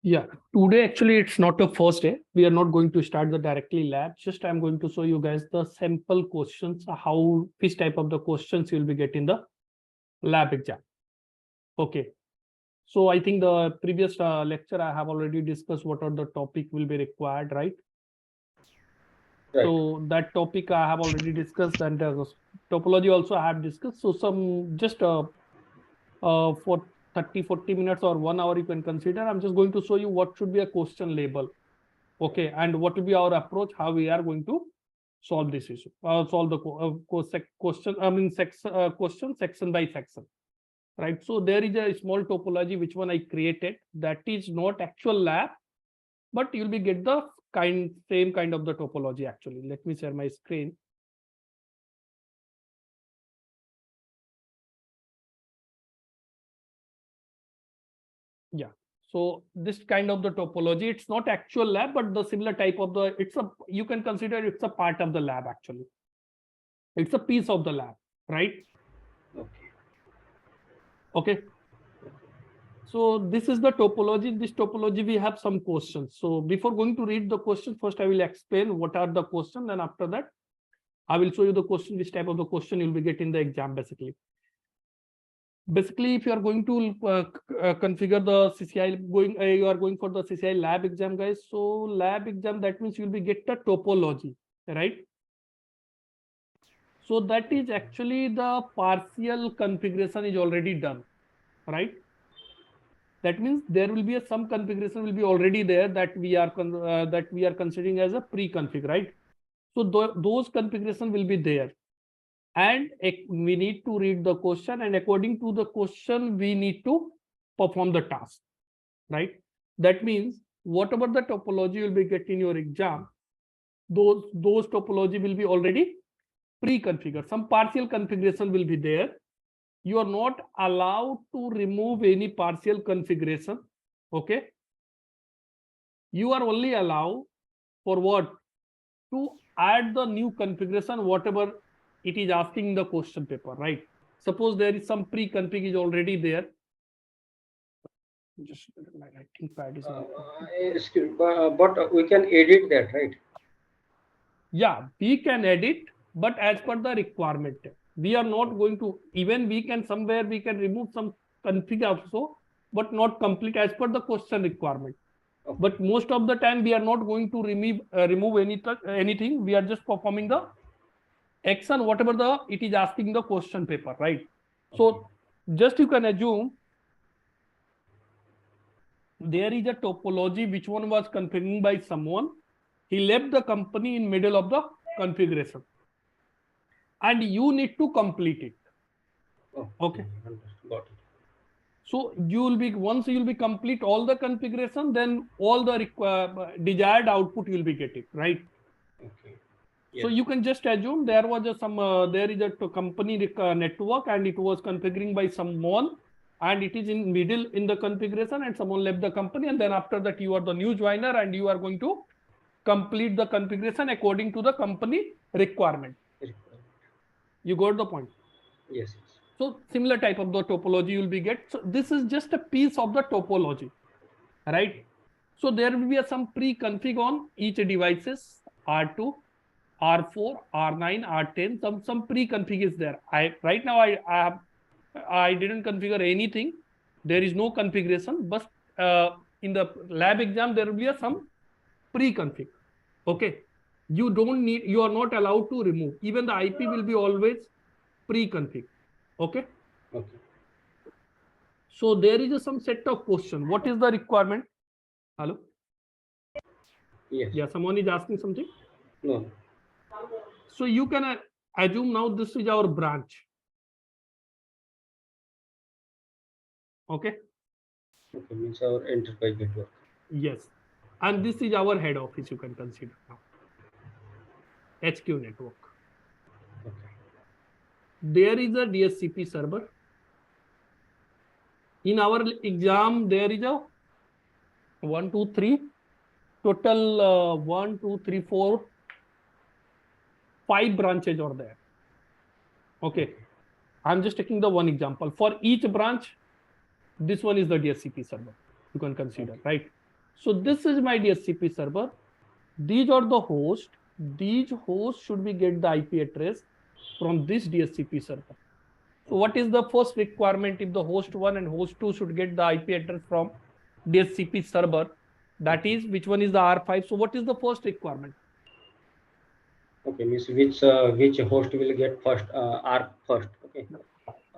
Yeah, today actually it's not the first day. We are not going to start the directly lab. Just I'm going to show you guys the sample questions, how which type of the questions you'll be getting the lab exam. Okay. So I think the previous lecture I have already discussed what are the topic will be required, right? Right. So that topic I have already discussed, and topology also I have discussed. So some just for 30-40 minutes or 1 hour you can consider. I'm just going to show you what should be a question label. Okay, and what will be our approach, how we are going to solve this issue, solve the question, question section by section, right? So there is a small topology which one I created that is not actual lab, but you'll be get the same kind of the topology actually. Let me share my screen. Yeah. So this kind of the topology, it's not actual lab, but the similar type of the, you can consider it's a part of the lab actually. It's a piece of the lab, right? Okay. Okay. So this is the topology. In this topology, we have some questions. So before going to read the question, first I will explain what are the questions, and after that, I will show you the question, which type of the question you'll be getting in the exam basically. Basically, if you are going to configure the CCIE, you are going for the CCIE lab exam, guys. So lab exam, that means you'll be get the topology, right? So that is actually the partial configuration is already done, right? That means there will be some configuration will be already there that we are considering as a pre-config, right? So those configuration will be there, and we need to read the question, and according to the question we need to perform the task, right? That means whatever the topology you will be getting in your exam, those topology will be already pre-configured. Some partial configuration will be there. You are not allowed to remove any partial configuration. Okay. You are only allowed for what? To add the new configuration, whatever it is asking in the question paper, right? Suppose there is some pre-config is already there. Just my writing pad is not. But we can edit that, right? Yeah, we can edit, but as per the requirement. We are not going to, even we can somewhere we can remove some config also, but not complete as per the question requirement. Okay. But most of the time we are not going to remove anything. We are just performing the action, whatever it is asking the question paper, right? Okay. So just you can assume there is a topology which one was configuring by someone. He left the company in middle of the configuration, and you need to complete it. Okay. Got it. So you will be, once you will be complete all the configuration, then all the desired output you will be getting, right? Okay. So you can just assume there was there is a company network, and it was configuring by someone, and it is in middle in the configuration, and someone left the company, and then after that you are the new joiner, and you are going to complete the configuration according to the company requirement. You got the point? Yes. So similar type of the topology you will be get. So this is just a piece of the topology, right? So there will be some pre-config on each devices, R2, R4, R9, R10. Some pre-config is there. Right now I didn't configure anything. There is no configuration, but in the lab exam there will be some pre-config. Okay, you are not allowed to remove. Even the IP will be always pre-config. Okay. Okay. So there is some set of question. What is the requirement? Hello. Yes. Yeah, someone is asking something. No. So you can assume now this is our branch. Okay. Okay, means our enterprise network. Yes. And this is our head office, you can consider now. HQ network. Okay. There is a DSCP server. In our exam, there is a 1, 2, 3, total 1, 2, 3, 4, 5 branches are there. Okay. I'm just taking the one example. For each branch, this one is the DSCP server. You can consider, right? So this is my DHCP server. These are the hosts. These hosts should be get the IP address from this DHCP server. So what is the first requirement if the host 1 and host 2 should get the IP address from DHCP server? That is, which one is the R5? So what is the first requirement? Okay, means which host will get first R first? Okay.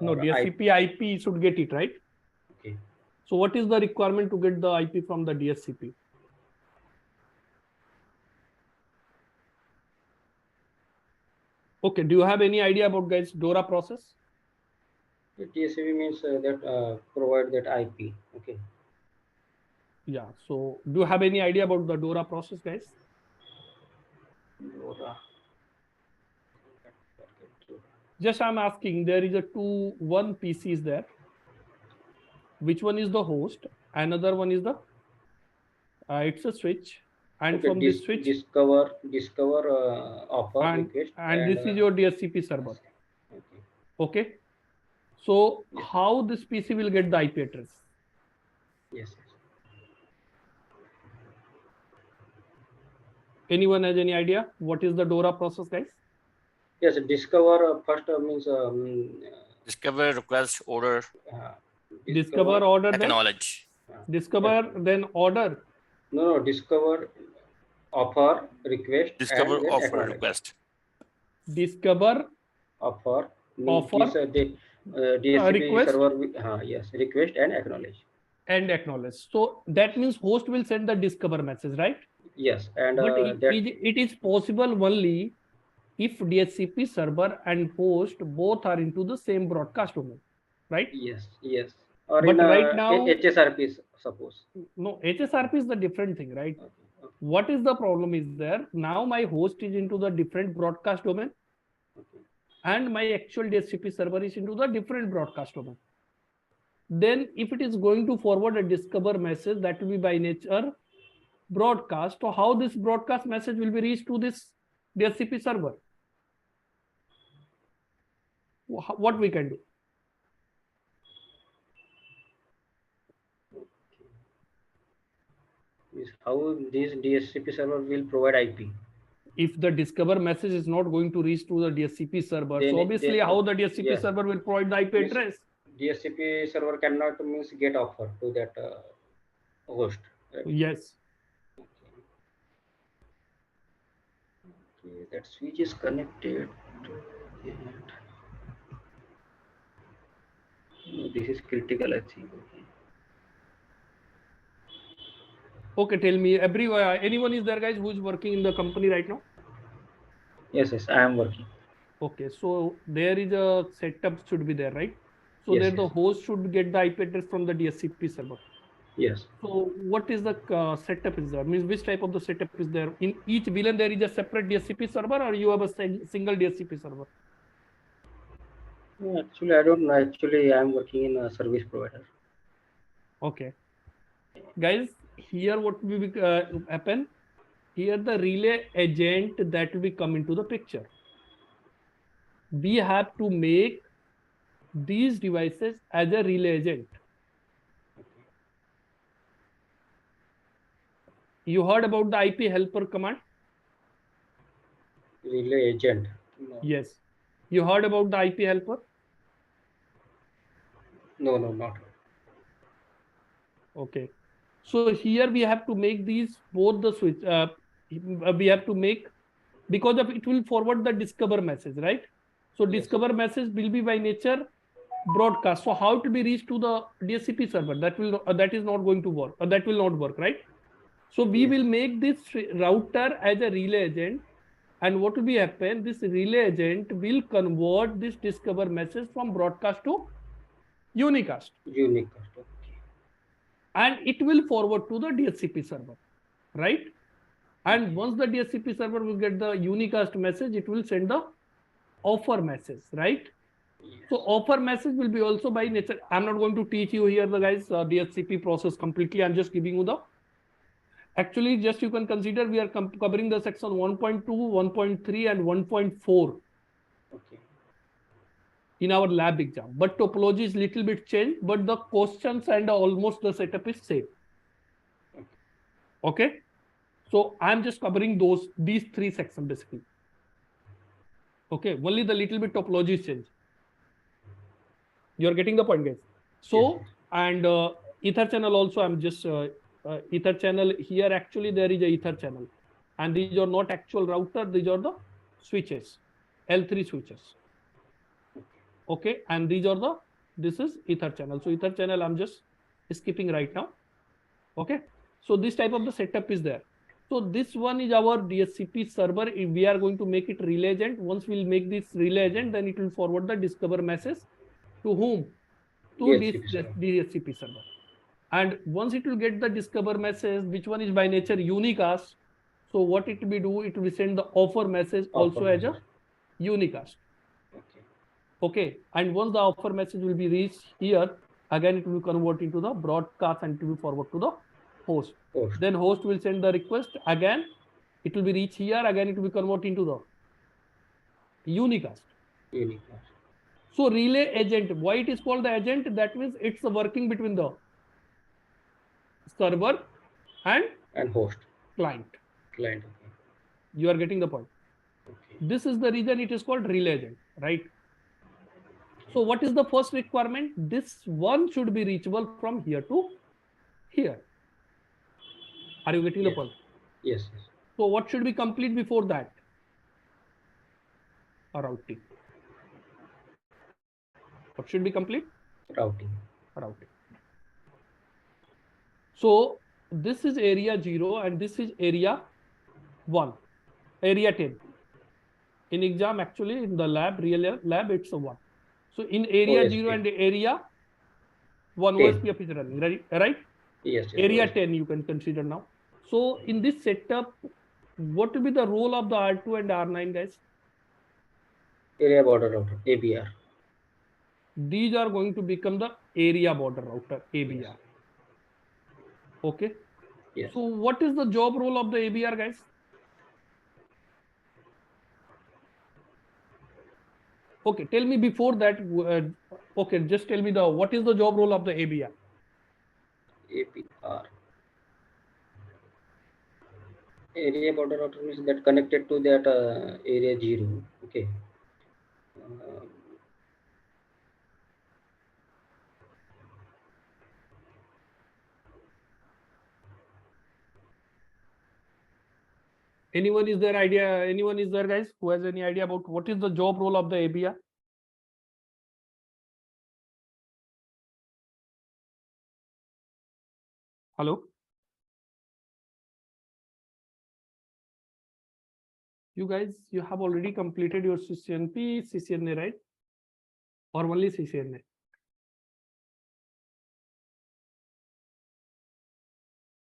No, Or DHCP IP should get it, right? okay. So what is the requirement to get the IP from the DHCP? Okay, do you have any idea about guys DORA process? The TCP means that provide that IP. Okay. Yeah. So do you have any idea about the DORA process, guys? DORA. Just I'm asking, there is a one PC is there. Which one is the host? Another one is the, it's a switch. And Okay, from this switch, discover offer request and this is your DHCP server. okay. Okay. So Yes. how this PC will get the IP address? Yes. Anyone has any idea what is the DORA process, guys? Yes, discover first means Discover, request, order, Discover, order, then acknowledge. discover, then order. No, discover, offer, request, Discover, and then offer, acknowledge. request. Discover, Offer, offer, means DHCP request, server, yes, request and acknowledge. and acknowledge. So that means host will send the discover message, right? Yes, and But that it is possible only if DHCP server and host both are into the same broadcast domain, right? yes. Or But in right now, HSRP, suppose. no, HSRP is the different thing, right? Okay. What is the problem is there? Now my host is into the different broadcast domain, Okay. and my actual DHCP server is into the different broadcast domain. Then if it is going to forward a discover message, that will be by nature broadcast. So how this broadcast message will be reached to this DHCP server? What we can do? Is how this DHCP server will provide IP. If the discover message is not going to reach to the DHCP server, so obviously how the DHCP server will provide the IP address? DHCP server cannot means get offer to that host. Right? Yes. Okay, that switch is connected. No, this is critical, I think. Okay, tell me, anyone is there, guys, who is working in the company right now? Yes, I am working. Okay, so there is a setup should be there, right? So Yes, there the host should get the IP address from the DHCP server. Yes. So what is the setup is there? Means which type of the setup is there? In each VLAN there is a separate DHCP server, or you have a single DHCP server? Actually, I don't know. Actually, I am working in a service provider. Okay. Guys, here what will happen? Here the relay agent that will be come into the picture. We have to make these devices as a relay agent. You heard about the IP helper command? Relay agent. No. Yes. You heard about the IP helper? No, not. Okay. So here we have to make these both the switch. We have to make, because of it will forward the discover message, right? So discover message will be by nature broadcast. So how it will be reached to the DHCP server? That is not going to work. That will not work, right? So we will make this router as a relay agent, and what will be happen? This relay agent will convert this discover message from broadcast to unicast. Unicast. Okay. And it will forward to the DHCP server, right? And once the DHCP server will get the unicast message, it will send the offer message, right? Yes. So offer message will be also by nature. I'm not going to teach you here the guys DHCP process completely. I'm just giving you the. Actually, just you can consider we are covering the section 1.2, 1.3, and 1.4. Okay. In our lab exam, but topology is little bit changed, but the questions and almost the setup is same. Okay. Okay. So I'm just covering these three sections basically. Okay. Only the little bit topology is changed. You're getting the point, guys. So, Yes, yes. and ether channel also, I'm just ether channel here. Actually, there is a ether channel, and these are not actual router. These are the switches, L3 switches. Okay, and these are this is ether channel. So ether channel, I'm just skipping right now. Okay, so this type of the setup is there. So this one is our DHCP server. If we are going to make it relay agent, once we'll make this relay agent, then it will forward the discover message to whom? To this DHCP server. DHCP server. And once it will get the discover message, which one is by nature unicast. So what it will do, it will send the offer message also as a unicast. Okay. Okay. And once the offer message will be reached here, again it will convert into the broadcast and it will forward to the host. Host. Then host will send the request again. It will be reached here. Again it will convert into the unicast. Unicast. So relay agent, why it is called the agent? That means it's the working between the server and host. Client. Client. Okay. You are getting the point. Okay. This is the reason it is called relay agent, right? So what is the first requirement? This one should be reachable from here to here. Are you getting the point? Yes, yes. So what should be complete before that? A routing. What should be complete? Routing. Routing. So this is area 0 and this is area 1, area 10. In exam, actually, in the lab, real lab, it's a 1. So in area 0 and area 1, 10. OSPF is running, right? Yes, yes. Area 10 you can consider now. So in this setup, what will be the role of the R2 and R9, guys? Area border router, ABR. These are going to become the area border router, ABR. Yes. Okay. Yes. So what is the job role of the ABR, guys? Okay, tell me before that. Okay, just tell me what is the job role of the ABR? ABR. Area border router means that connected to that area 0. Okay. Anyone is there idea? Anyone is there, guys, who has any idea about what is the job role of the ABR? Hello? You guys, you have already completed your CCNP, CCNA, right? Or only CCNA?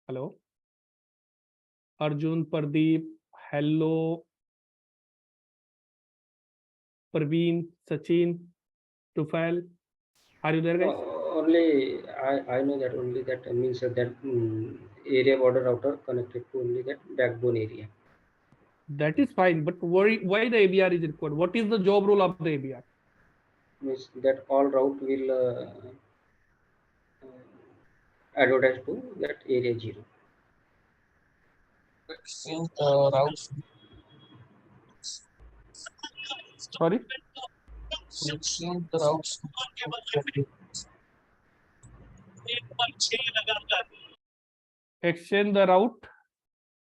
Hello? Arjun, Pardeep, hello, Parveen, Sachin, Tufail. Are you there, guys? Only I know that only that means that area border router connected to only that backbone area. That is fine, but why the ABR is required? What is the job role of the ABR? Means that all route will advertise to that area 0. Sorry? Exchange the route.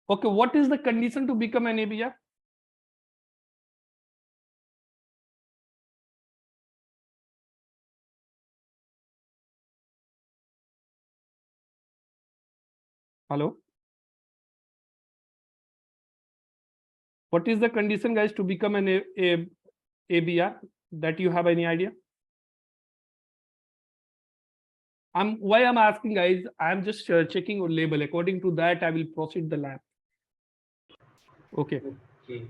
Okay, what is the condition to become an ABR? Hello? What is the condition, guys, to become an ABR? That you have any idea? Why I'm asking, guys, I'm just checking your label. According to that, I will proceed the lab. Okay. Okay.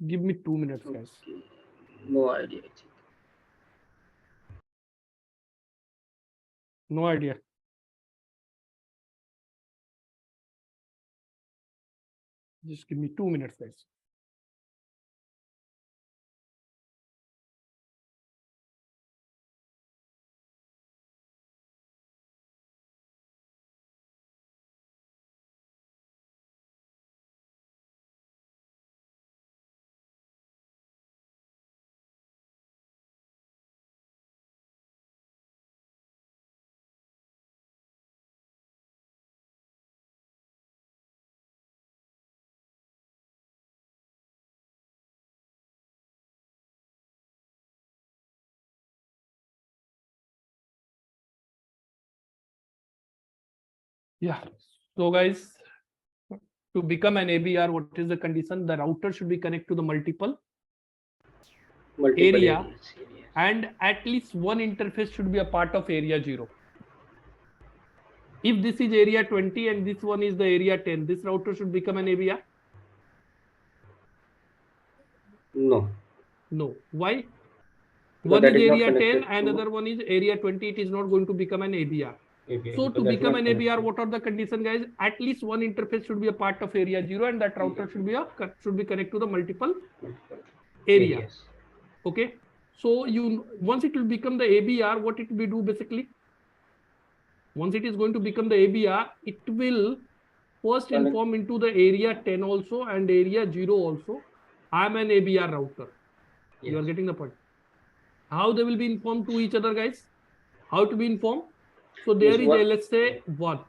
Give me 2 minutes, guys. No idea. No idea. Just give me 2 minutes, guys. Yeah. So guys, to become an ABR, what is the condition? The router should be connected to the multiple area, areas. and at least one interface should be a part of area 0. If this is area 20 and this one is the area 10, this router should become an ABR? No. No. Why? Because One that is is not area 10, connected to another one is area 20. It is not going to become an ABR. ABR, So to because that's become not an ABR, connected. what are the conditions, guys? At least one interface should be a part of area 0, and that router should be connected to the multiple area. Areas. Okay. So once it will become the ABR, what it will do basically? Once it is going to become the ABR, it will first inform into the area 10 also and area 0 also. I am an ABR router. Yes. You are getting the point. How they will be informed to each other, guys? How to be informed? So there is a, let's say, 1.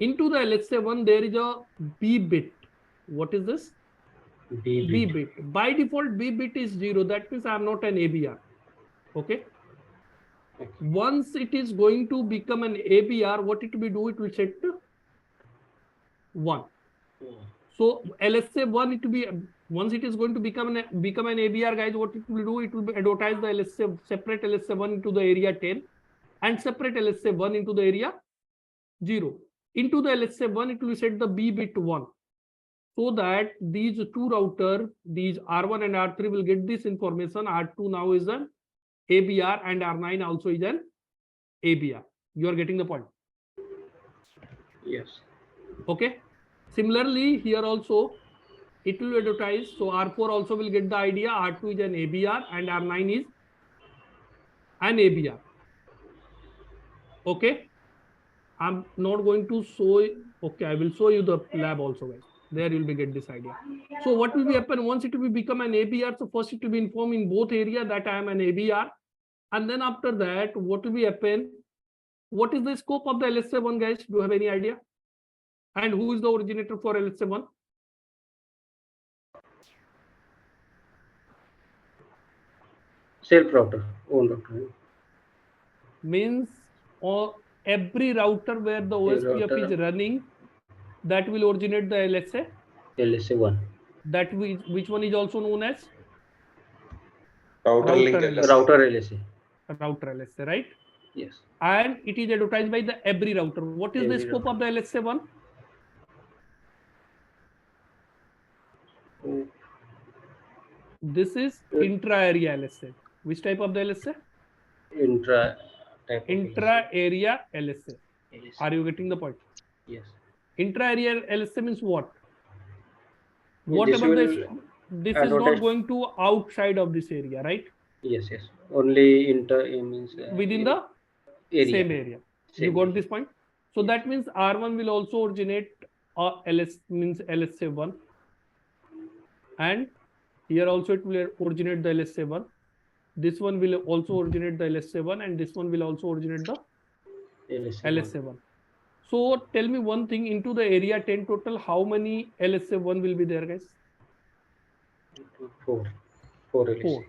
Into the LSA 1, there is a B bit. What is this? B bit. By default, B bit is 0. That means I am not an ABR. Okay. Once it is going to become an ABR, what it will do? It will set to 1. So LSA 1, it will be, once it is going to become an ABR, guys, what it will do? It will advertise the LSA, separate LSA 1 into the area 10 and separate LSA 1 into the area 0. Into the LSA 1, it will set the B bit 1. So that these two router, these R1 and R3 will get this information. R2 now is an ABR and R9 also is an ABR. You are getting the point? Yes. Okay. Similarly, here also it will advertise. So R4 also will get the idea. R2 is an ABR and R9 is an ABR. Okay. I'm not going to show. Okay, I will show you the lab also, guys. There you will get this idea. So what will be happen once it will become an ABR? So first it will be informed in both area that I am an ABR, and then after that, what will be happen? What is the scope of the LSA 1, guys? Do you have any idea? And who is the originator for LSA 1? Self router, own router. Means every router where the OSPF is running, that will originate the LSA. LSA 1. That which one is also known as router LSA. Router LSA. Router LSA, right? Yes. And it is advertised by the every router. What is the scope of the LSA 1? This is intra-area LSA. Which type of the LSA? Intra-area LSA. Are you getting the point? Yes. Intra-area LSA means what? Whatever this is not going to outside of this area, right? Yes, yes. Only means within the area. same area. You got this point? So that means R1 will also originate means LSA 1, and here also it will originate the LSA 1. This one will also originate the LSA 1, and this one will also originate the LSA 1. So tell me one thing, into the area 10 total, how many LSA 1 will be there, guys? 4 LSA.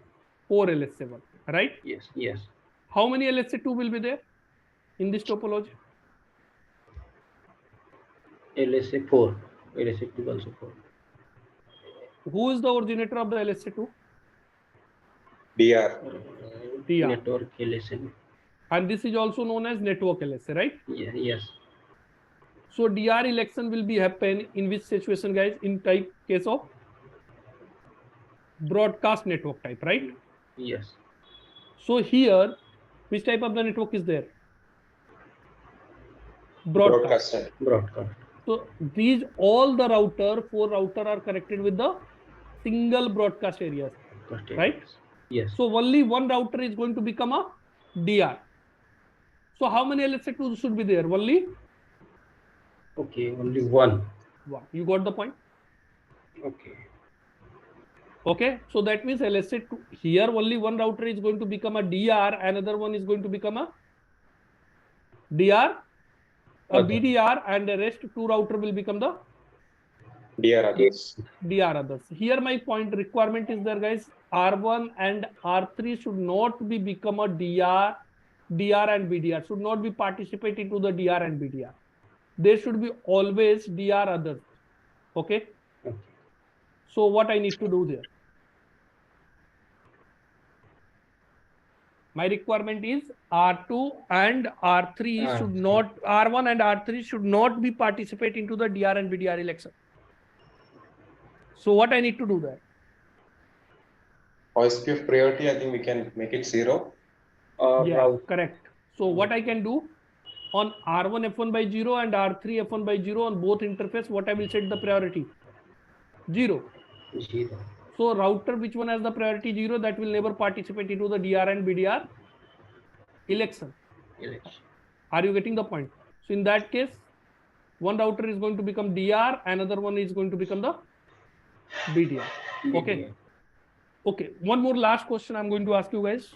4 LSA 1, right? Yes, yes. How many LSA 2 will be there in this topology? LSA 4. LSA 2 also 4. Who is the originator of the LSA 2? DR. Network LSA. And this is also known as network LSA, right? Yeah, yes. So DR election will be happen in which situation, guys? In case of broadcast network type, right? Yes. So here, which type of the network is there? Broadcast. So these all the four router are connected with the single broadcast areas, right? Yes. So only one router is going to become a DR. So how many LSA2 should be there? Only Okay, only one. one. You got the point? Okay. Okay. So that means LSA2 here only one router is going to become a DR, another one is going to become a DR, a Other. BDR, and the rest two router will become the DR others. DR others. Here my point requirement is there, guys. R1 and R3 should not be become a DR and BDR should not be participate into the DR and BDR. There should be always DR others. Okay. Okay. So what I need to do there? My requirement is R2 and R3 should not, R1 and R3 should not be participate into the DR and BDR election. So what I need to do there? OSPF priority, I think we can make it 0. Yeah, correct. So what I can do on R1 F1 by 0 and R3 F1 by 0 on both interface, what I will set the priority? 0. 0. So router which one has the priority 0, that will never participate into the DR and BDR election. Are you getting the point? So in that case, one router is going to become DR, another one is going to become the BDR. Okay. Okay. One more last question I'm going to ask you guys.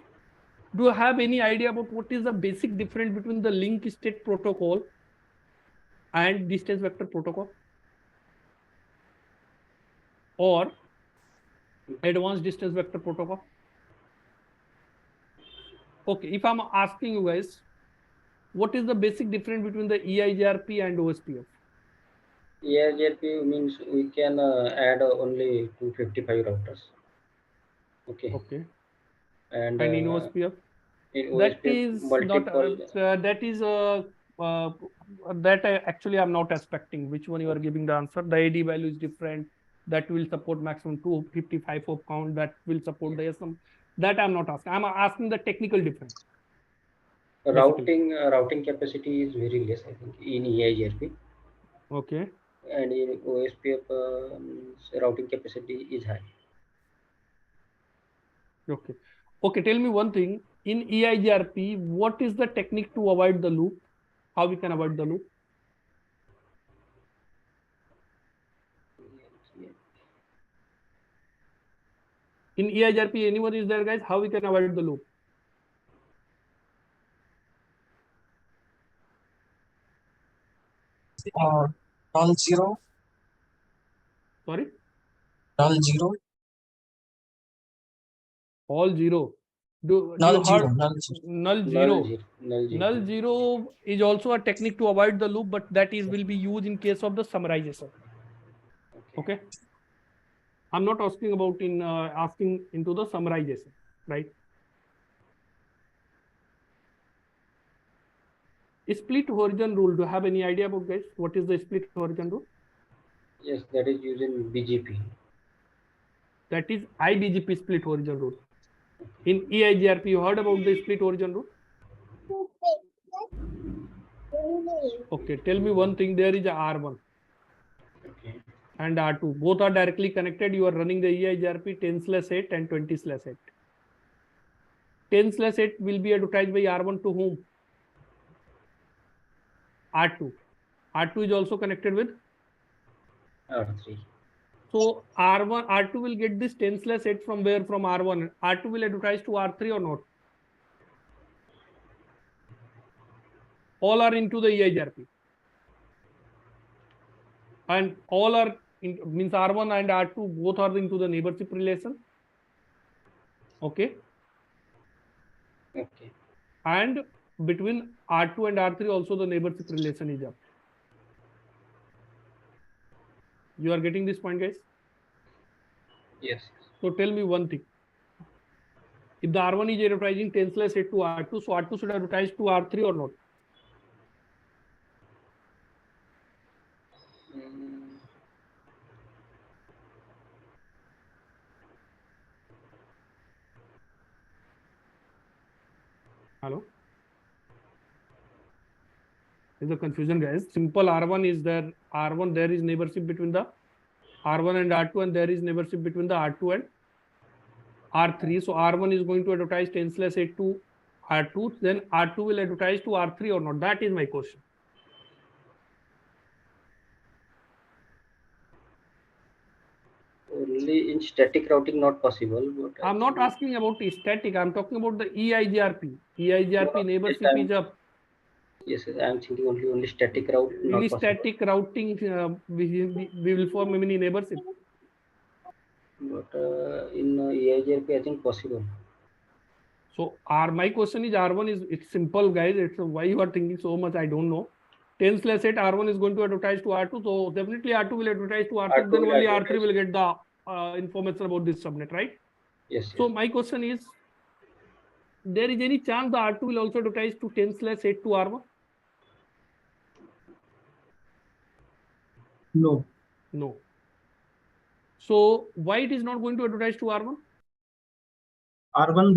Do you have any idea about what is the basic difference between the link state protocol and distance vector protocol or advanced distance vector protocol? Okay. If I'm asking you guys, what is the basic difference between the EIGRP and OSPF? EIGRP means we can add only 255 routers. Okay. Okay. And in OSPF? That is multiple... not, that is that actually I'm not expecting which one you are giving the answer. The AD value is different. That will support maximum 255 of count. That will support the SM. That I'm not asking. I'm asking the technical difference. Routing capacity is very less, I think, in EIGRP. Okay. And in OSPF, routing capacity is high. Okay. Okay. Tell me one thing. In EIGRP, what is the technique to avoid the loop? How we can avoid the loop? In EIGRP, anyone is there, guys? How we can avoid the loop? Null 0. Sorry? Null 0. All 0. Do you Null 0. heard null 0? Null 0 is also a technique to avoid the loop, but that is will be used in case of the summarization. Okay. I'm not asking about in asking into the summarization, right? Split horizon rule. Do you have any idea about, guys? What is the split horizon rule? Yes, that is using BGP. That is IBGP split horizon rule. In EIGRP, you heard about the split horizon rule? Okay, tell me one thing. There is a R1 and R2. Both are directly connected. You are running the EIGRP 10/8 and 20/8. 10/8 will be advertised by R1 to whom? R2. R2 is also connected with R3. So R1, R2 will get this 10/8 from where? From R1. R2 will advertise to R3 or not? All are into the EIGRP. And all are means R1 and R2 both are into the neighborship relation. Okay. Okay. And between R2 and R3 also the neighborship relation is up. You are getting this point, guys? Yes. So tell me one thing. If the R1 is advertising 10/8 to R2, so R2 should advertise to R3 or not? Hello? There's a confusion, guys. Simple R1 is there. R1, there is neighborship between the R1 and R2, and there is neighborship between the R2 and R3. So R1 is going to advertise 10/8 to R2. Then R2 will advertise to R3 or not? That is my question. Only in static routing not possible. But I'm not asking about static. I'm talking about the EIGRP. EIGRP neighborship is up. Yes, I'm thinking only static route. Only static routing we will form many neighborship. But in EIGRP, I think possible. So my question is R1 is, it's simple, guys. It's why you are thinking so much, I don't know. 10/8 R1 is going to advertise to R2. So definitely R2 will advertise to R3. Then only R3 will get the information about this subnet, right? Yes. So my question is, there is any chance the R2 will also advertise to 10/8 to R1? No. No. So why it is not going to advertise to R1? R1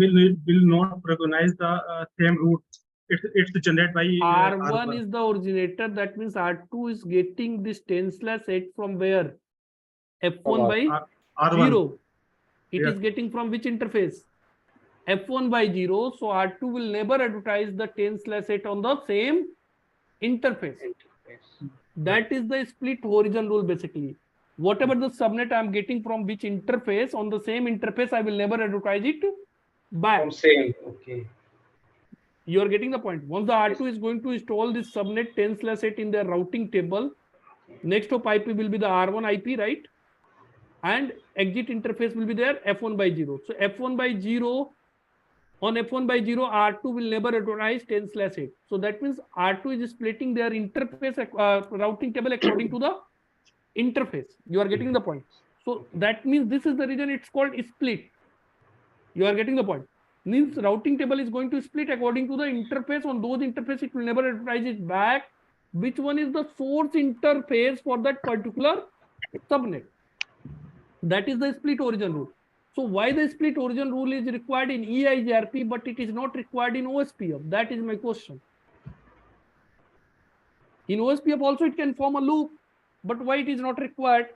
will not recognize the same route. It's generated by R1 is the originator. That means R2 is getting this 10/8 from where? F1 by R1. 0. It Yes. is getting from which interface? F1 by 0. So R2 will never advertise the 10/8 on the same interface. That is the split horizon rule basically. Whatever the subnet I am getting from which interface, on the same interface, I will never advertise it back. From same. Okay. You are getting the point. Once the R2 is going to install this subnet 10/8 in their routing table, next hop IP will be the R1 IP, right? And exit interface will be there F1 by 0. So F1 by 0, on F1 by 0, R2 will never advertise 10/8. So that means R2 is splitting their interface routing table according to the interface. You are getting the point. So that means this is the reason it's called split. You are getting the point. Means routing table is going to split according to the interface. On those interface, it will never advertise it back. Which one is the source interface for that particular subnet? That is the split origin rule. So why the split origin rule is required in EIGRP, but it is not required in OSPF? That is my question. In OSPF also it can form a loop, but why it is not required?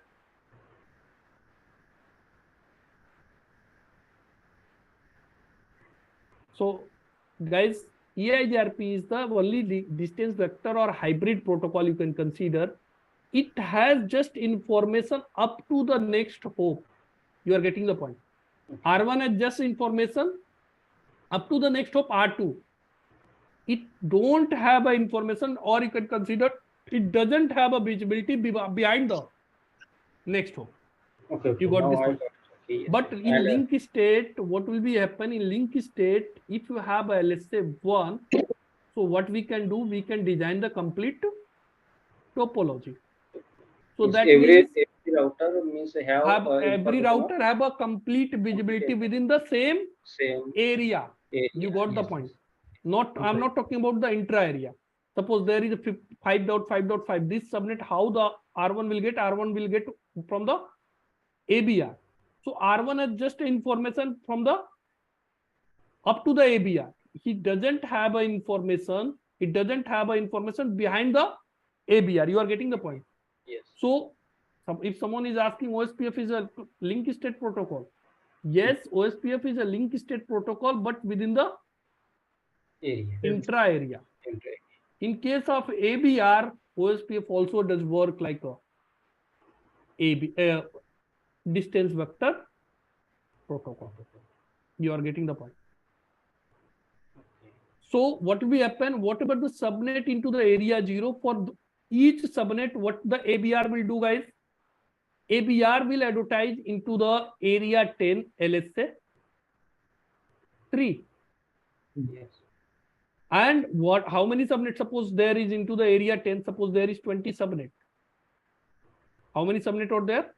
So guys, EIGRP is the only distance vector or hybrid protocol you can consider. It has just information up to the next hop. You are getting the point. R1 has just information up to the next hop R2. It don't have a information, or you can consider it doesn't have a visibility behind the next hop. Okay. You got now this I point. got it. Okay, yes. But in link state, what will be happen in link state? If you have a, let's say 1, so what we can do, we can design the complete topology. So Means that every means router means have every router have a complete visibility within the same area. You got the point. Not I'm not talking about the intra area. Suppose there is a 5.5.5. This subnet, how the R1 will get? R1 will get from the ABR. So R1 has just information from the up to the ABR. He doesn't have a information. It doesn't have a information behind the ABR. You are getting the point. Yes. So if someone is asking OSPF is a link state protocol, yes, OSPF is a link state protocol, but within the intra area. In case of ABR, OSPF also does work like a distance vector protocol. You are getting the point. So what will happen? Whatever the subnet into the area 0, for each subnet, what the ABR will do, guys? ABR will advertise into the area 10 LSA 3. Yes. And how many subnets? Suppose there is into the area 10, suppose there is 20 subnet. How many subnet are there?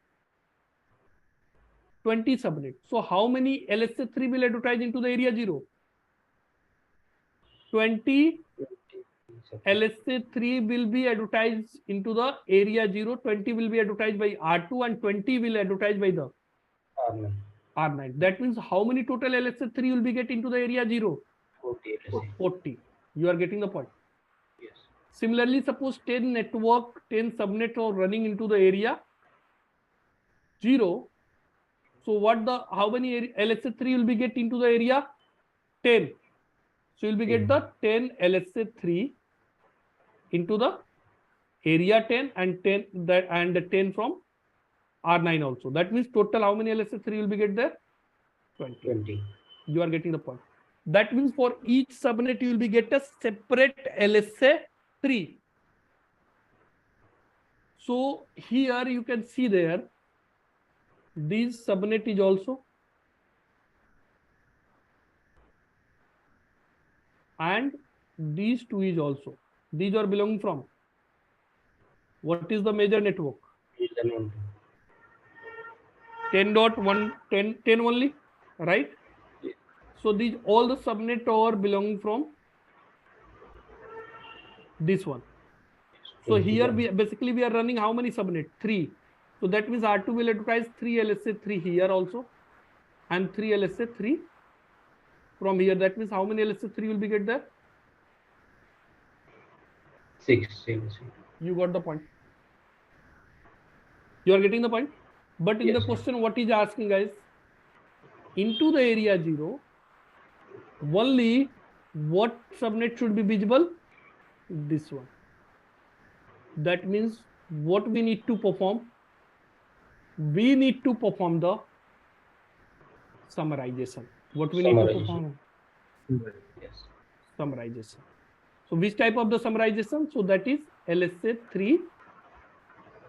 20 subnet. So how many LSA 3 will advertise into the area 0? 20 LSA 3 will be advertised into the area 0, 20 will be advertised by R2, and 20 will advertise by the R9. That means how many total LSA 3 will be get into the area 0? 40. 40. You are getting the point. Yes. Similarly, suppose 10 subnet are running into the area 0. So how many LSA3 will be get into the area? 10. So you'll be get the 10 LSA3 into the area 10 and 10 from R9 also. That means total how many LSA3 will be get there? 20. You are getting the point. That means for each subnet you will be get a separate LSA3. So here you can see there, this subnet is also, and these two is also. These are belonging from. What is the major network? 10.1, 10 only, right? So these all the subnet are belonging from this one. So here basically we are running how many subnet? 3. So that means R2 will advertise 3 LSA3 here also, and 3 LSA3 from here. That means how many LSA3 will be get there? 6. You got the point. You are getting the point. But in the question, what is asking, guys? Into the area 0, only what subnet should be visible? This one. That means what we need to perform? We need to perform the summarization. What we need to perform? Yes. Summarization. So which type of the summarization? So that is LSA3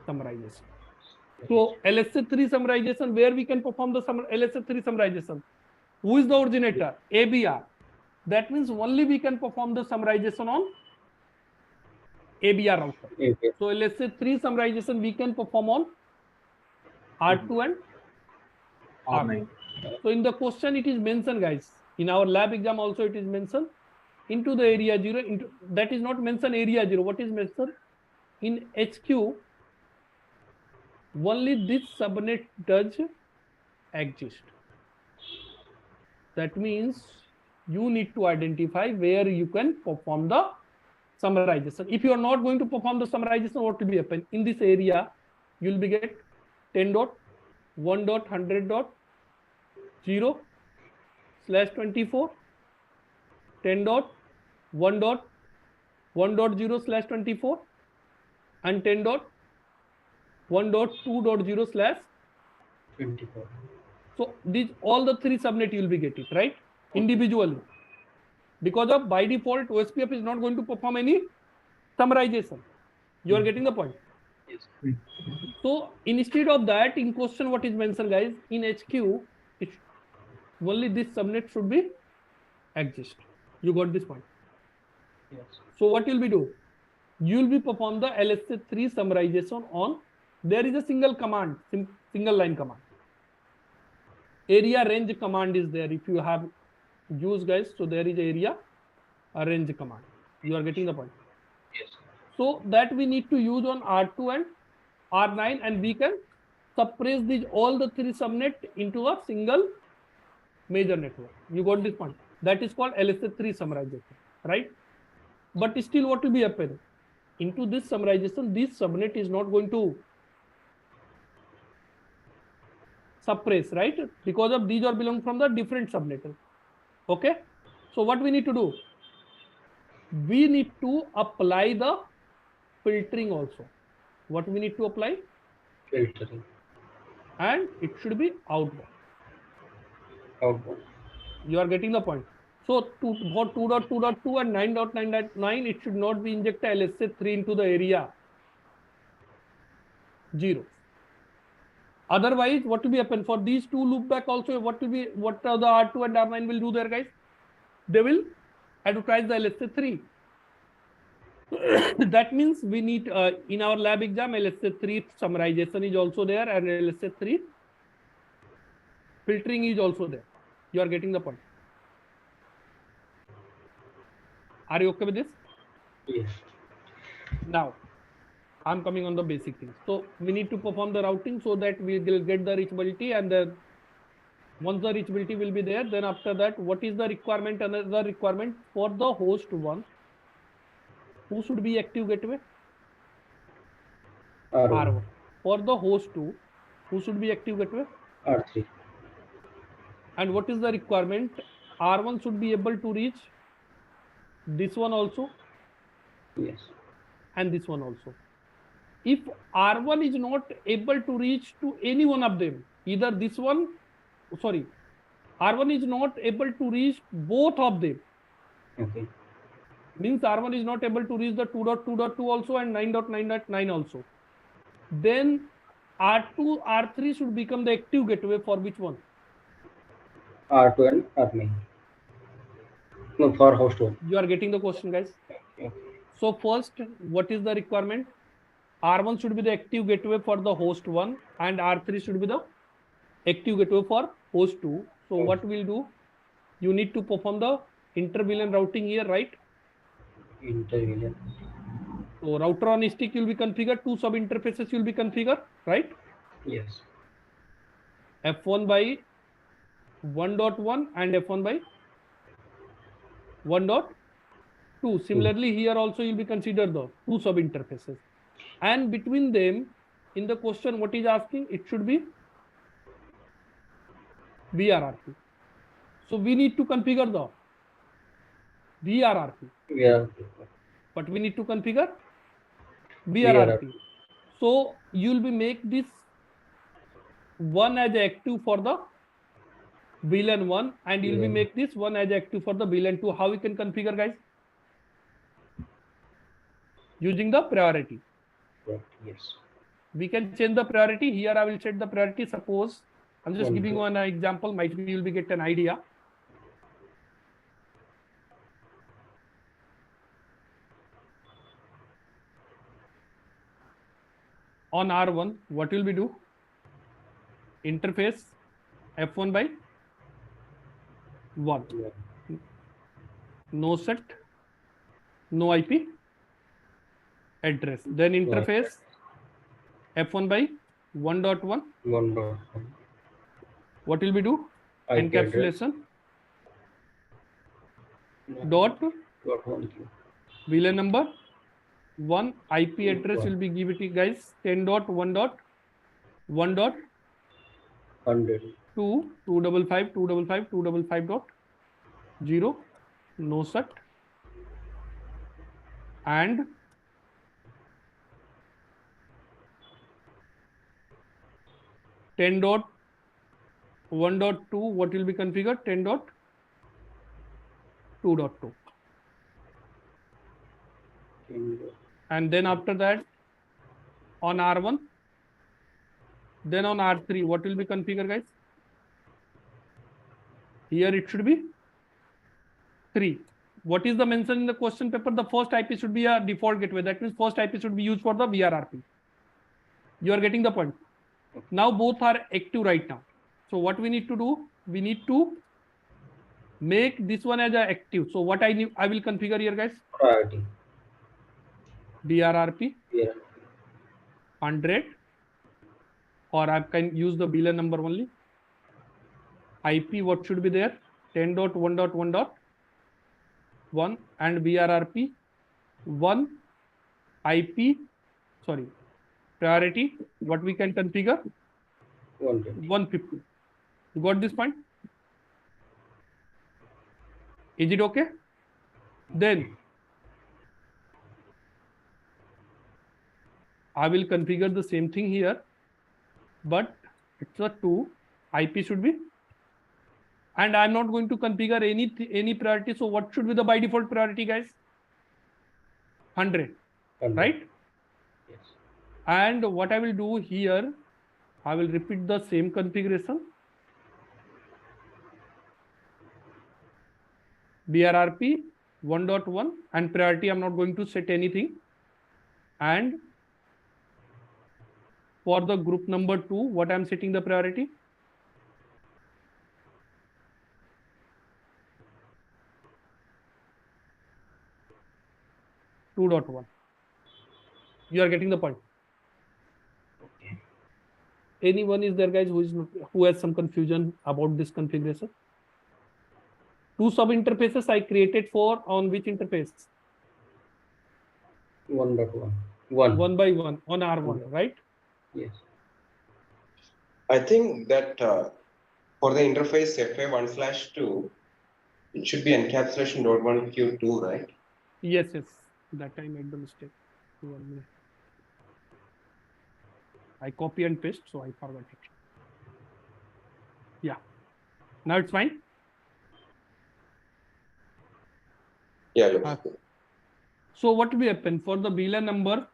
summarization. So LSA3 summarization, where we can perform the LSA3 summarization? Who is the originator? ABR. That means only we can perform the summarization on ABR router. So LSA3 summarization we can perform on R2 and R9. So in the question it is mentioned, guys. In our lab exam also it is mentioned. Into the area 0, that is not mentioned area 0. What is mentioned? In HQ, only this subnet does exist. That means you need to identify where you can perform the summarization. If you are not going to perform the summarization, what will be happen? In this area, you will be get 10.1.100.0/24, 10.1.1.0/24, and 10.1.2.0/24. So these all the 3 subnet you will be getting, right? Individually. Because of by default, OSPF is not going to perform any summarization. You are getting the point? Yes. So instead of that, in question what is mentioned, guys, in HQ, only this subnet should be exist. You got this point? Yes. So what you'll be do? You'll be perform the LSA3 summarization on, there is a single command, single line command. Area range command is there. If you have used, guys, so there is area range command. You are getting the point? Yes. So that we need to use on R2 and R9, and we can suppress these all the 3 subnet into a single major network. You got this point? That is called LSA3 summarization, right? But still what will be happen? Into this summarization, this subnet is not going to suppress, right? Because of these are belong from the different subnet. Okay? So what we need to do? We need to apply the filtering also. What we need to apply? Filtering. And it should be outbound. Outbound. You are getting the point. So for 2.2.2 and 9.9.9, it should not be injected LSA3 into the area 0. Otherwise, what will be happen for these 2 loopback also? What are the R2 and R9 will do there, guys? They will advertise the LSA3. That means we need in our lab exam LSA3 summarization is also there, and LSA3 filtering is also there. You are getting the point. Are you okay with this? Yes. Now, I'm coming on the basic things. So we need to perform the routing so that we will get the reachability, and then once the reachability will be there, then after that, what is the requirement? Another requirement for the host 1. Who should be active gateway? R1. R1. For the host 2, who should be active gateway? R3. And what is the requirement? R1 should be able to reach this one also Yes. and this one also. If R1 is not able to reach to any one of them, either this one, sorry, R1 is not able to reach both of them. Okay. Means R1 is not able to reach the 2.2.2 also and 9.9.9 also. Then R2, R3 should become the active gateway for which one? R2 and R9. No, for host 1. You are getting the question, guys. Okay. So first, what is the requirement? R1 should be the active gateway for the host 1 and R3 should be the active gateway for host 2. So what we'll do? You need to perform the inter-VLAN routing here, right? Inter-VLAN. So router on stick will be configured, 2 sub interfaces will be configured, right? Yes. F1 by 1.1 and F1 by 1.2. Similarly, here also you'll be considered the 2 sub interfaces. And between them, in the question, what is asking? It should be VRRP. So we need to configure the VRRP. Yeah. But we need to configure VRRP. So you'll be make this one as active for the VLAN 1 and you'll be make this one as active for the VLAN 2. How we can configure, guys? Using the priority. Yes. We can change the priority. Here I will set the priority. Suppose I'm just One, giving two. one example. Might be you'll be get an idea. On R1, what will we do? Interface F1 by 1. Yeah. No set, no IP address. Then interface F1 by 1.1. 1.1. What will we do? IP Encapsulation dot Dot 1. VLAN number 1 IP address will be given to you guys 10.1.1.1.2 100. 255.255.255.0 no set and ten dot 1.2 what will be configured 10.2.2 and then after that on R1 then on R3 what will be configured, guys? Here it should be 3. What is the mention in the question paper? The first IP should be a default gateway. That means first IP should be used for the VRRP. You are getting the point. Now both are active right now. So what we need to do? We need to make this one as a active. So what I will configure here, guys? Priority. VRRP Yeah. 100 or I can use the VLAN number only. IP what should be there? 10.1.1.1 and VRRP 1 IP priority what we can configure 150. You got this point? Is it okay? Then I will configure the same thing here, but it's a 2 IP should be, and I'm not going to configure any priority. So what should be the by default priority, guys? 100, right? Yes. And what I will do here, I will repeat the same configuration. VRRP 1.1 and priority I'm not going to set anything. And for the group number 2, what I'm setting the priority? (2.1). You are getting the point. Okay. Anyone is there, guys, who has some confusion about this configuration? 2 sub interfaces I created for on which interface? 1.1. 1 by 1 on R1, right? Yes. I think that for the interface FA1/2, it should be encapsulation .1 Q2, right? Yes, yes. That I made the mistake. 1 minute. I copy and paste, so I forgot it. Yeah. Now it's fine. Yeah, looks good. So what will happen for the VLAN number?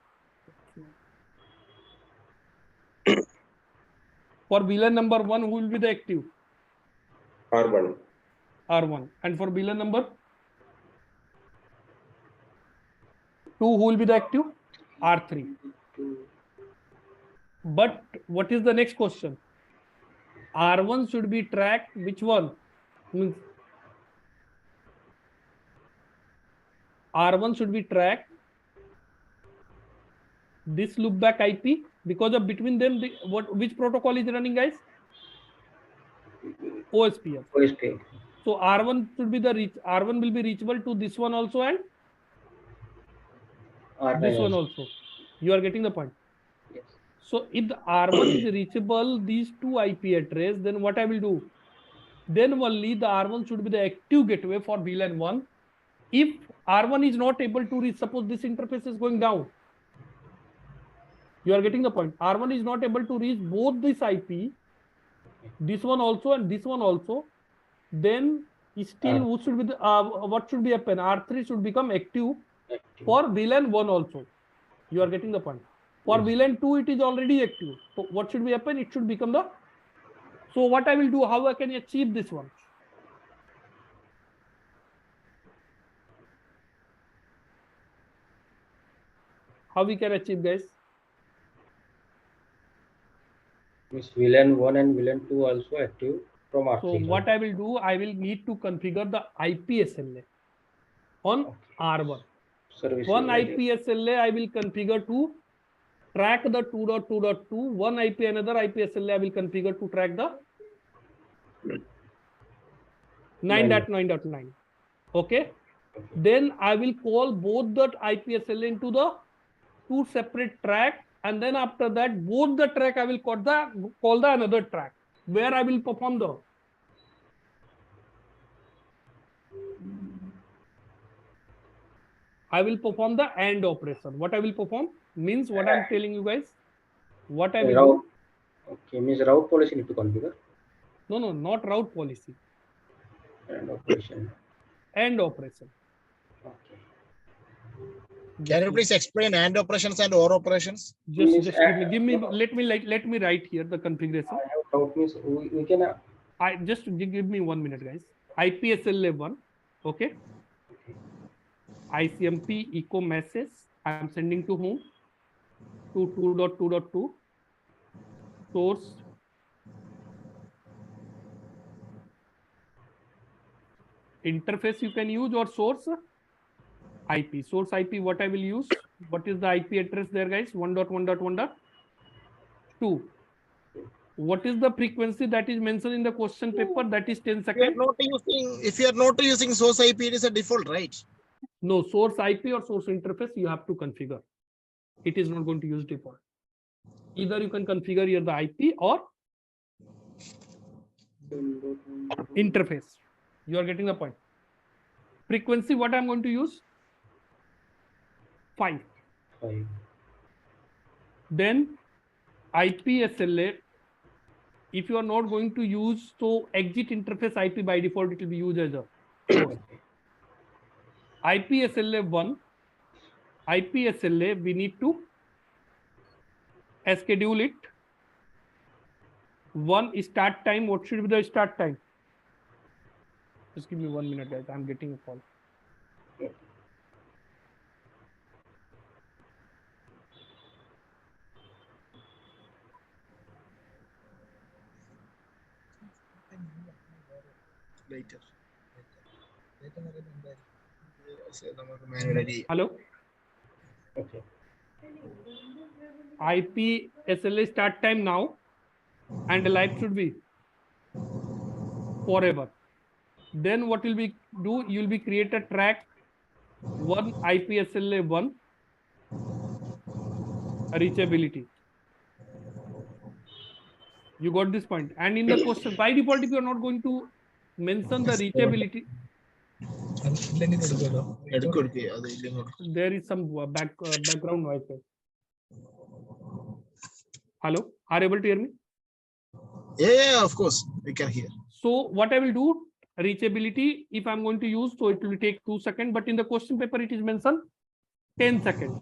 For VLAN number 1, who will be the active? R1. R1. And for VLAN number 2, who will be the active? R3. But what is the next question? R1 should be tracked. Which one? Means R1 should be tracked this loopback IP, because of between them, which protocol is running, guys? OSPF. OSPF. So R1 should be R1 will be reachable to this one also and R9 this one also. also. You are getting the point. Yes. So if the R1 is reachable, these two IP address, then what I will do? Then only the R1 should be the active gateway for VLAN 1. If R1 is not able to reach, suppose this interface is going down. You are getting the point. R1 is not able to reach both this IP, this one also and this one also. Then still what should be the what should be happen? R3 should become active for VLAN 1 also. You are getting the point. For VLAN 2, it is already active. So what should be happen? It should become the. So what I will do? How I can achieve this one? How we can achieve, guys? Means VLAN 1 and VLAN 2 also active from R3. So what I will do? I will need to configure the IP SLA on R1. Service One level. IP SLA I will configure to track the 2.2.2. One IP, another IP SLA I will configure to track the 9.9.9. Okay. Then I will call both the IP SLA into the two separate track, and then after that both the track I will call the another track where I will perform the AND operation. What I will perform means what I'm telling you guys. What I will do. Okay, means route policy need to configure. No, not route policy. And operation. AND operation. Okay. Can you please explain AND operations and OR operations? Just give me let me write here the configuration. Route means we can. I just give me 1 minute, guys. IP SLA 1. Okay. ICMP echo message I am sending to whom? To 2.2.2 source interface you can use, or source IP. Source IP, what I will use? What is the IP address there, guys? 1.1.1.2. What is the frequency that is mentioned in the question paper? That is 10 seconds. If you are not using source IP, it is a default, right? No, source IP or source interface you have to configure. It is not going to use default. Either you can configure here the IP or interface. You are getting the point. Frequency, what I'm going to use? 5. Then IP SLA. If you are not going to use, so exit interface IP by default it will be used as a source. IP SLA 1. IP SLA we need to schedule it. 1 start time. What should be the start time? Just give me 1 minute, guys. I'm getting a call. Later. Hello. Okay. IP SLA start time now, and the life should be forever. Then what will be do? You will be create a track 1 IP SLA 1. reachability. You got this point. And in the question, by default, if you are not going to mention the reachability, there is some background noise. Hello, are you able to hear me? Yeah, of course, we can hear. So what I will do, reachability, if I'm going to use, so it will take 2 seconds, but in the question paper, it is mentioned 10 seconds.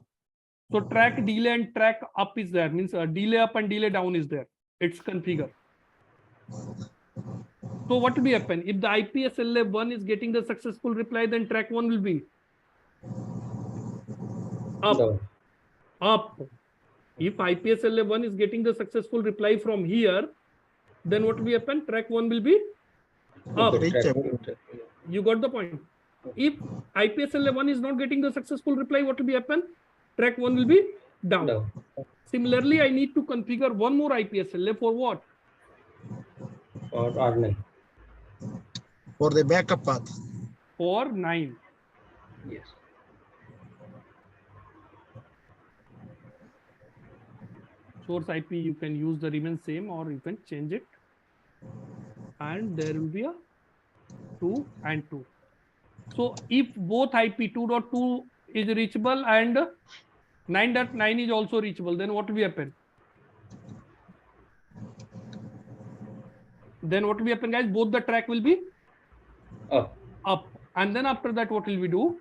So track delay and track up is there, means delay up and delay down is there. It's configured. So what will be happen? If the IPSLA 1 is getting the successful reply, then track 1 will be up. No. Up. If IPSLA 1 is getting the successful reply from here, then what will happen? Track 1 will be up. You got the point. If IPSLA 1 is not getting the successful reply, what will be happen? Track 1 will be down. No. Similarly, I need to configure one more IPSLA for what? Or R9. For the backup path. For 9. Yes. Source IP, you can use the remain same or you can change it. And there will be a 2 and 2. So if both IP 2.2 is reachable and 9.9 is also reachable, then what will happen? Then what will happen, guys? Both the track will be up. And then after that, what will we do?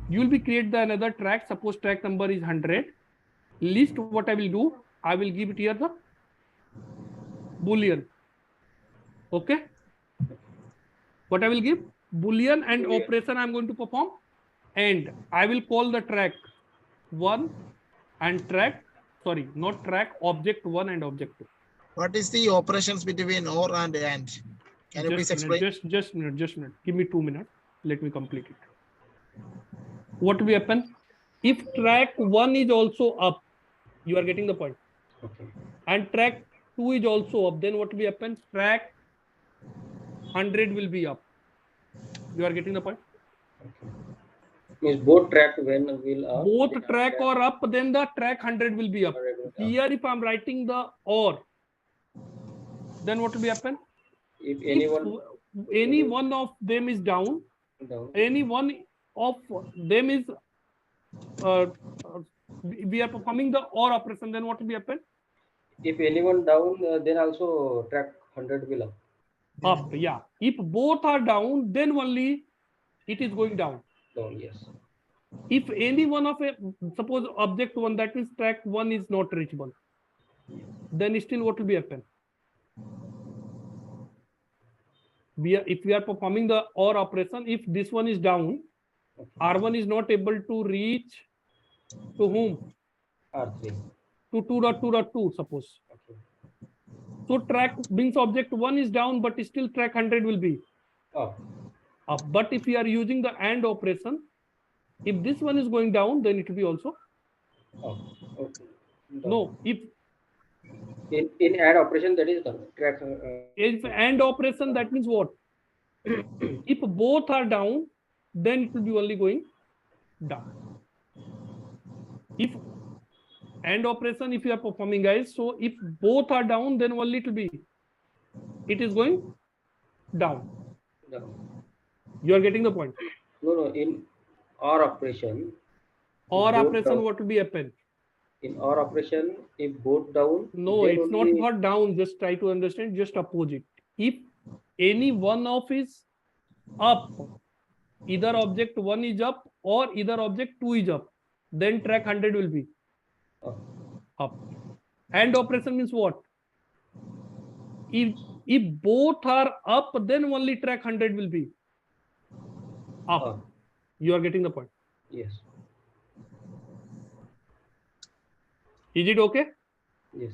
You will be create the another track. Suppose track number is 100. List what I will do, I will give it here the Boolean. Okay. What I will give? Boolean and operation I am going to perform. And I will call the track 1 and track, sorry, not track, object 1 and object 2. What is the operations between or and and? Can you please explain? Just minute. Give me 2 minutes. Let me complete it. What will happen? If track 1 is also up, you are getting the point. Okay. And track 2 is also up, then what will happen? Track 100 will be up. You are getting the point? Okay. Means both track when will up. Both track or up, then the track 100 will be up. Here, if I'm writing the or, then what will happen? If any one of them is down, any one of them is we are performing the or operation, then what will happen? If anyone down, then also track 100 will up. Up, yeah. If both are down, then only it is going down. Down, yes. If any one of a, suppose object 1, that means track 1 is not reachable, then still what will be happen? If we are performing the OR operation, if this one is down, R1 is not able to reach to whom? R3. To 2.2.2, suppose. Okay. So track means object 1 is down, but still track 100 will be Up. But if we are using the AND operation, if this one is going down, then it will be also up. Okay. no. If in AND operation, that is done. Track. If AND operation, that means what? If both are down, then it will be only going down. If AND operation, if you are performing, guys, so if both are down, then only it is going down. Down. You are getting the point? No. In OR operation. OR operation, down, what will be happen? In OR operation, if both down. No, it's not for down. Just try to understand. Just opposite. If any one of is up, either object 1 is up or either object 2 is up, then track 100 will be up. AND operation means what? If both are up, then only track 100 will be up. You are getting the point? Yes. Is it okay? Yes.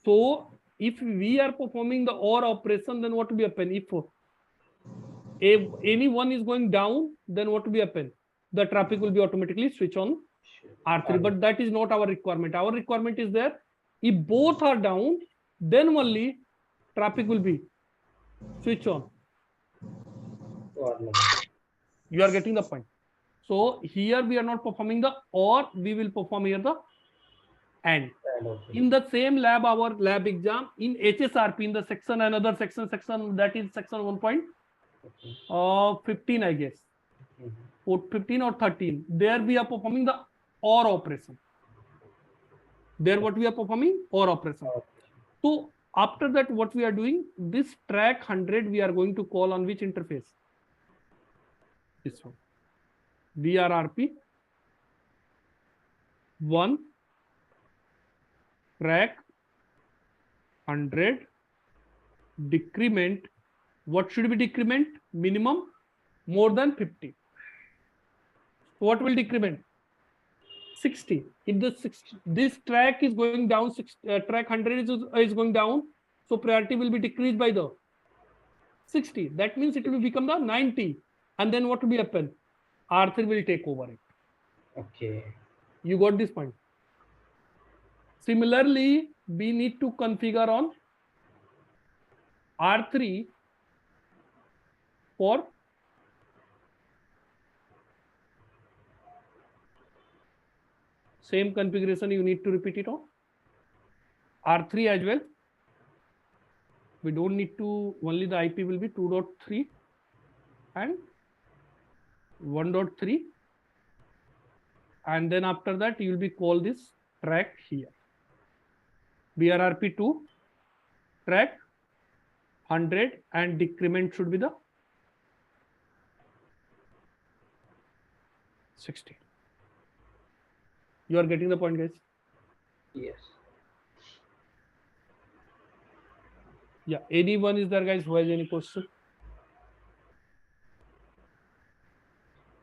So if we are performing the OR operation, then what will be happen? If any one is going down, then what will be happen? The traffic will be automatically switch on R3, but that is not our requirement. Our requirement is there. If both are down, then only traffic will be switch on. You are getting the point. So here we are not performing the OR, we will perform here the AND. In the same lab, our lab exam in HSRP, in the section, another section that is section 1.15, I guess. 15 or 13. There we are performing the OR operation. There what we are performing? OR operation. So after that, what we are doing, this track 100 we are going to call on which interface? This one. VRRP 1 track 100 decrement. What should be decrement? Minimum more than 50. What will decrement? 60. If this track is going down, track 100 is going down, so priority will be decreased by the 60. That means it will become the 90. And then what will be happen? R3 will take over it. Okay. You got this point. Similarly, we need to configure on R3 for same configuration. You need to repeat it on R3 as well. We don't need to, only the IP will be 2.3 and 1.3. And then after that, you will be call this track here. BRRP2 track 100 and decrement should be the 60. You are getting the point, guys? Yes. Yeah. Anyone is there, guys, who has any question?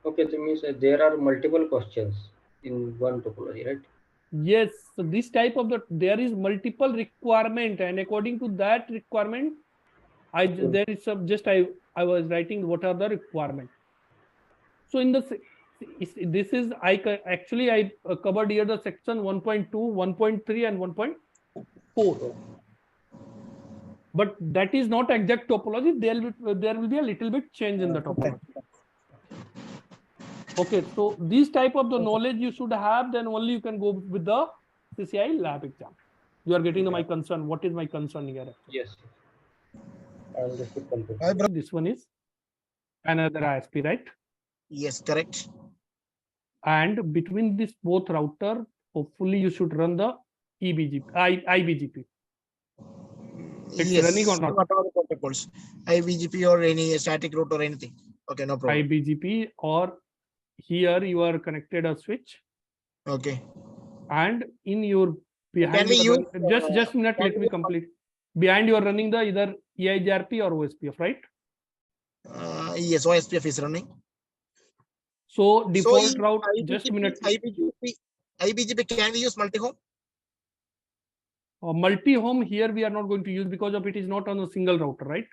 Okay, so means there are multiple questions in one topology, right? Yes. So this type of there is multiple requirement, and according to that requirement, there is some I was writing what are the requirement. So in the this is I covered here the section 1.2, 1.3 and 1.4. But that is not exact topology. There will be a little bit change in the topology. Okay, so this type of the knowledge you should have, then only you can go with the CCIE lab exam. You are getting my concern. What is my concern here? Yes. I understood completely. This one is another ISP, right? Yes, correct. And between this both router, hopefully you should run the IBGP. It's Yes. running or not? What are the protocols? IBGP or any static route or anything? Okay, no problem. IBGP, or here you are connected a switch. Okay. And in your behind your just minute, let me complete. Behind you are running the either EIGRP or OSPF, right? Yes, OSPF is running. So default route, IBGP, just a minute. IBGP can we use multi-home? Multi-home here we are not going to use because of it is not on a single router, right?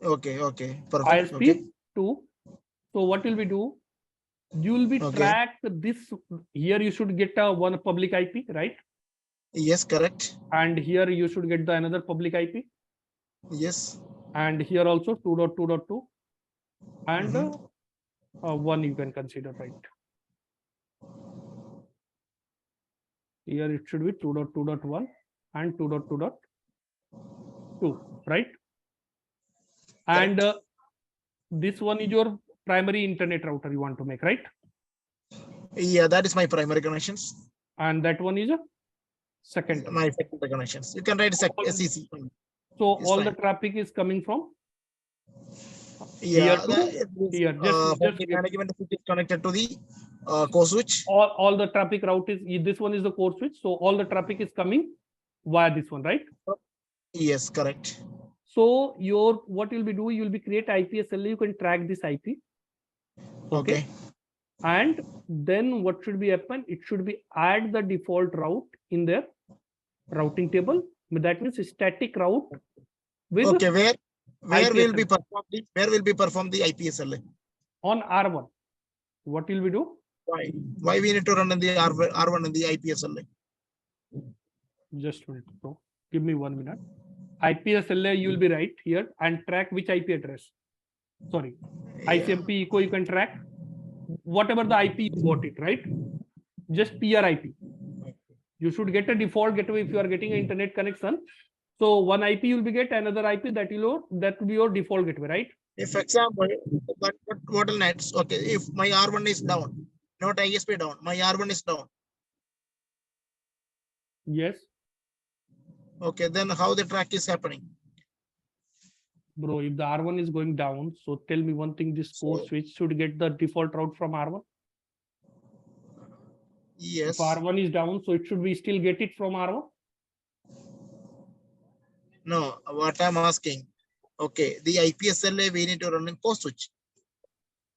Okay, okay. Perfect. ISP 2. So what will we do? You will be track this. Here you should get one public IP, right? Yes, correct. And here you should get the another public IP. Yes. And here also 2.2.2 and one you can consider, right? Here it should be 2.2.1 and 2.2.2, right? And this one is your primary internet router you want to make, right? Yeah, that is my primary connections. And that one is a second. My secondary connections. You can write SEC. So all the traffic is coming from here to here. Just management is connected to the core switch. All the traffic route is this one is the core switch. So all the traffic is coming via this one, right? Yes, correct. So what you'll be doing, you'll be create IPSLA. You can track this IP. Okay. And then what should be happen? It should be add the default route in their routing table. That means static route with where will be performed the IPSLA? On R1. What will we do? Why we need to run in the R1 and the IPSLA? Just a minute, bro. Give me 1 minute. IPSLA you will be right here and track which IP address. Sorry, ICMP echo you can track. whatever the IP you got it, right? Just peer IP. You should get a default gateway if you are getting an internet connection. So one IP you'll be get, another IP that will be your default gateway, right? If example, but bottlenecks, okay, if my R1 is down, not ISP down, my R1 is down. Yes. Okay, then how the track is happening? Bro, if the R1 is going down, so tell me one thing, this core switch should get the default route from R1. Yes. If R1 is down, so it should be still get it from R1. No, what I'm asking. Okay, the IP SLA we need to run in core switch.